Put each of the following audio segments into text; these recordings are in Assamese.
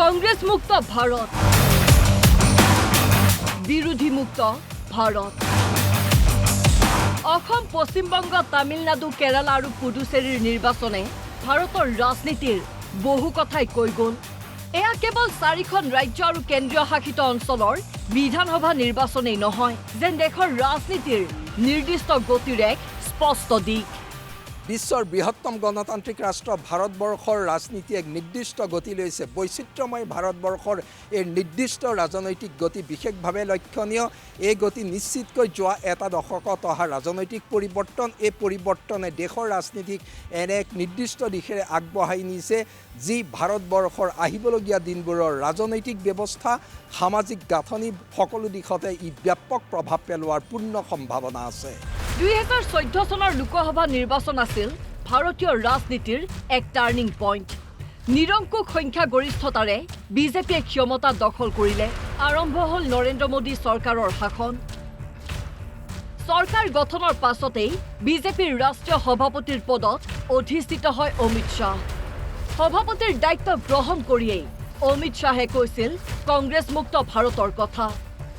কংগ্ৰেছ মুক্ত ভাৰত, বিৰোধী মুক্ত ভাৰত। অসম, পশ্চিমবংগ, তামিলনাডু, কেৰালা আৰু পুডুচেৰীৰ নিৰ্বাচনে ভাৰতৰ ৰাজনীতিৰ বহু কথাই কৈ গ'ল। এয়া কেৱল 4খন ৰাজ্য আৰু কেন্দ্ৰীয় শাসিত অঞ্চলৰ বিধানসভা নিৰ্বাচনেই নহয়, যেন দেশৰ ৰাজনীতিৰ নিৰ্দিষ্ট গতিৰ এক স্পষ্ট দিশ। বিশ্বৰ বৃহত্তম গণতান্ত্ৰিক ৰাষ্ট্ৰ ভাৰতবৰ্ষৰ ৰাজনীতি এক নিৰ্দিষ্ট গতি লৈছে। বৈচিত্ৰ্যময় ভাৰতবৰ্ষৰ এই নিৰ্দিষ্ট ৰাজনৈতিক গতি বিশেষভাৱে লক্ষণীয়। এই গতি নিশ্চিতকৈ যোৱা এটা দশকত অহা ৰাজনৈতিক পৰিৱৰ্তন, এই পৰিৱৰ্তনে দেশৰ ৰাজনীতিক এনে এক নিৰ্দিষ্ট দিশেৰে আগবঢ়াই নিছে, যি ভাৰতবৰ্ষৰ আহিবলগীয়া দিনবোৰৰ ৰাজনৈতিক ব্যৱস্থা, সামাজিক গাঁথনি সকলো দিশতে ই ব্যাপক প্ৰভাৱ পেলোৱাৰ পূৰ্ণ সম্ভাৱনা আছে। 2014 চনৰ লোকসভা নিৰ্বাচন আছিল ভাৰতীয় ৰাজনীতিৰ এক টাৰ্ণিং পইণ্ট। নিৰংকুশ সংখ্যাগৰিষ্ঠতাৰে বিজেপিয়ে ক্ষমতা দখল কৰিলে। আৰম্ভ হ'ল নৰেন্দ্ৰ মোদী চৰকাৰৰ শাসন। চৰকাৰ গঠনৰ পাছতেই বিজেপিৰ ৰাষ্ট্ৰীয় সভাপতিৰ পদত অধিষ্ঠিত হয় অমিত শ্বাহ। সভাপতিৰ দায়িত্ব গ্ৰহণ কৰিয়েই অমিত শ্বাহে কৈছিল কংগ্ৰেছ মুক্ত ভাৰতৰ কথা।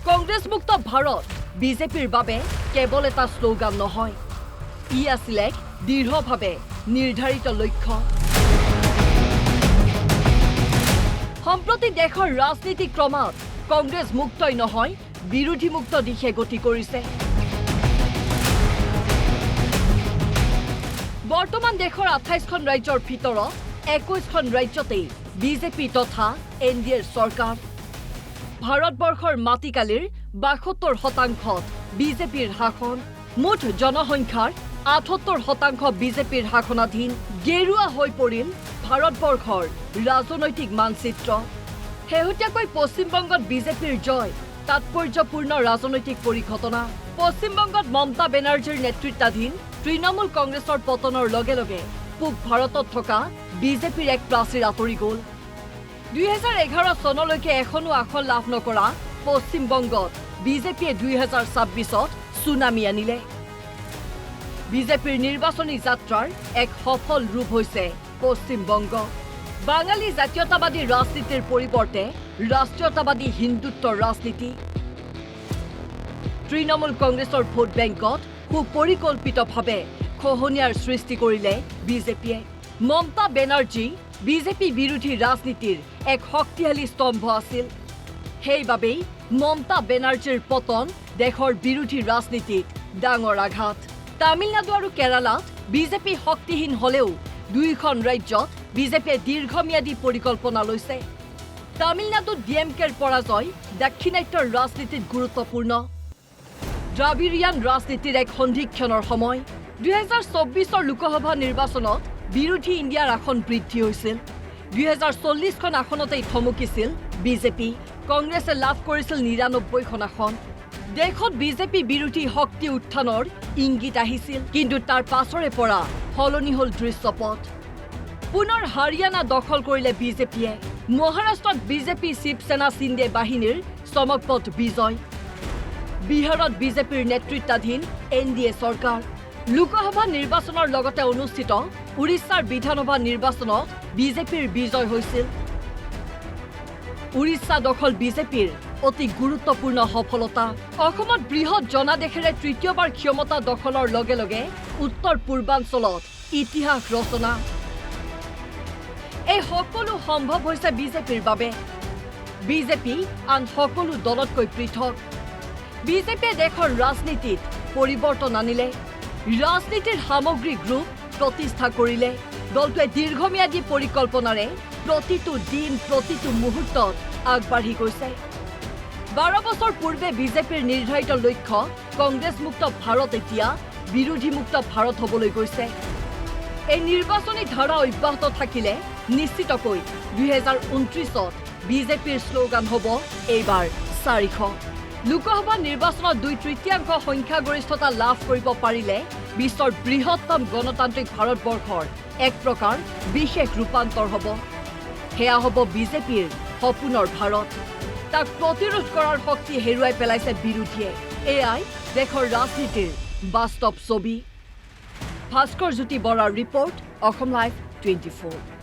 কংগ্ৰেছ মুক্ত ভাৰত বিজেপিৰ বাবে কেৱল এটা শ্লোগান নহয়, ই আছিল এক দৃঢ়ভাৱে নিৰ্ধাৰিত লক্ষ্য। সম্প্ৰতি দেশৰ ৰাজনীতি ক্ৰমাৎ কংগ্ৰেছ মুক্তই নহয়, বিৰোধী মুক্ত দিশে গতি কৰিছে। বৰ্তমান দেশৰ 28খন ৰাজ্যৰ ভিতৰত 21খন ৰাজ্যতেই বিজেপি তথা এনডিএৰ চৰকাৰ। ভাৰতবৰ্ষৰ মাটিকালিৰ 72% বিজেপিৰ শাসন। মুঠ জনসংখ্যাৰ 78% বিজেপিৰ শাসনাধীন। গেৰুৱা হৈ পৰিল ভাৰতবৰ্ষৰ ৰাজনৈতিক মানচিত্ৰ। শেহতীয়াকৈ পশ্চিমবংগত বিজেপিৰ জয়, তাৎপৰ্যপূৰ্ণ ৰাজনৈতিক পৰিঘটনা। পশ্চিমবংগত মমতা বেনাৰ্জীৰ নেতৃত্বাধীন তৃণমূল কংগ্ৰেছৰ পতনৰ লগে লগে পূব ভাৰতত থকা বিজেপিৰ এক প্ৰাচীৰ আঁতৰি গ'ল। 2011 চনলৈকে এখনো আসন লাভ নকৰা পশ্চিমবংগত বিজেপিয়ে 2026ত সুনামি আনিলে। বিজেপিৰ নিৰ্বাচনী যাত্ৰাৰ এক সফল ৰূপ হৈছে পশ্চিমবংগ। বাঙালী জাতীয়তাবাদী ৰাজনীতিৰ পৰিৱৰ্তে ৰাষ্ট্ৰীয়তাবাদী হিন্দুত্বৰ ৰাজনীতি। তৃণমূল কংগ্ৰেছৰ ভোট বেংকত সুপৰিকল্পিতভাৱে খহনীয়াৰ সৃষ্টি কৰিলে বিজেপিয়ে। মমতা বেনাৰ্জী বিজেপি বিৰোধী ৰাজনীতিৰ এক শক্তিশালী স্তম্ভ আছিল। সেইবাবেই মমতা বেনাৰ্জীৰ পতন দেশৰ বিৰোধী ৰাজনীতিত ডাঙৰ আঘাত। তামিলনাডু আৰু কেৰালাত বিজেপি শক্তিহীন হ'লেও দুয়োখন ৰাজ্যত বিজেপিয়ে দীৰ্ঘম্যাদী পৰিকল্পনা লৈছে। তামিলনাডুত ডিএমকেৰ পৰাজয় দাক্ষিণাত্যৰ ৰাজনীতিত গুৰুত্বপূৰ্ণ। দ্ৰাবিড়িয়ান ৰাজনীতিৰ এক সন্ধিক্ষণৰ সময়। 2024 লোকসভা নিৰ্বাচনত বিৰোধী ইণ্ডিয়াৰ আসন বৃদ্ধি হৈছিল। 2040খন আসনতেই থমকিছিল বিজেপি। কংগ্ৰেছে লাভ কৰিছিল 99খন আসন। দেশত বিজেপি বিৰোধী শক্তি উত্থানৰ ইংগিত আহিছিল, কিন্তু তাৰ পাছৰে পৰা সলনি হ'ল দৃশ্যপট। পুনৰ হাৰিয়ানা দখল কৰিলে বিজেপিয়ে। মহাৰাষ্ট্ৰত বিজেপি শিৱসেনা চিন্দে বাহিনীৰ চমকপ্ৰদ বিজয়। বিহাৰত বিজেপিৰ নেতৃত্বাধীন এনডিএ চৰকাৰ। লোকসভা নিৰ্বাচনৰ লগতে অনুষ্ঠিত উৰিষ্যাৰ বিধানসভা নিৰ্বাচনত বিজেপিৰ বিজয় হৈছিল। উৰিষ্যা দখল বিজেপিৰ অতি গুৰুত্বপূৰ্ণ সফলতা। অসমত বৃহৎ জনাদেশেৰে তৃতীয়বাৰ ক্ষমতা দখলৰ লগে লগে উত্তৰ পূৰ্বাঞ্চলত ইতিহাস ৰচনা। এই সকলো সম্ভৱ হৈছে বিজেপিৰ বাবে। বিজেপি আন সকলো দলতকৈ পৃথক। বিজেপিয়ে দেশৰ ৰাজনীতিত পৰিৱৰ্তন আনিলে। ৰাজনীতিৰ সামগ্ৰিক ৰূপ প্ৰতিষ্ঠা কৰিলে। দলটোৱে দীৰ্ঘম্যাদী পৰিকল্পনাৰে প্ৰতিটো দিন, প্ৰতিটো মুহূৰ্তত আগবাঢ়ি গৈছে। 12 বছৰ পূৰ্বে বিজেপিৰ নিৰ্ধাৰিত লক্ষ্য কংগ্ৰেছ মুক্ত ভাৰত এতিয়া বিৰোধী মুক্ত ভাৰত হ'বলৈ গৈছে। এই নিৰ্বাচনী ধাৰা অব্যাহত থাকিলে নিশ্চিতকৈ 2029ত বিজেপিৰ শ্লোগান হ'ব এইবাৰ 400। লোকসভা নিৰ্বাচনত 2/3 সংখ্যাগৰিষ্ঠতা লাভ কৰিব পাৰিলে বিশ্বৰ বৃহত্তম গণতান্ত্ৰিক ভাৰতবৰ্ষৰ এক প্ৰকাৰ বিশেষ ৰূপান্তৰ হ'ব। সেয়া হ'ব বিজেপিৰ সপোনৰ ভাৰত। তাক প্ৰতিৰোধ কৰাৰ শক্তি হেৰুৱাই পেলাইছে বিৰোধীয়ে। এয়াই দেশৰ ৰাজনীতিৰ বাস্তৱ ছবি। ভাস্কৰ জ্যোতি বৰাৰ ৰিপৰ্ট, অসম লাইভ 24।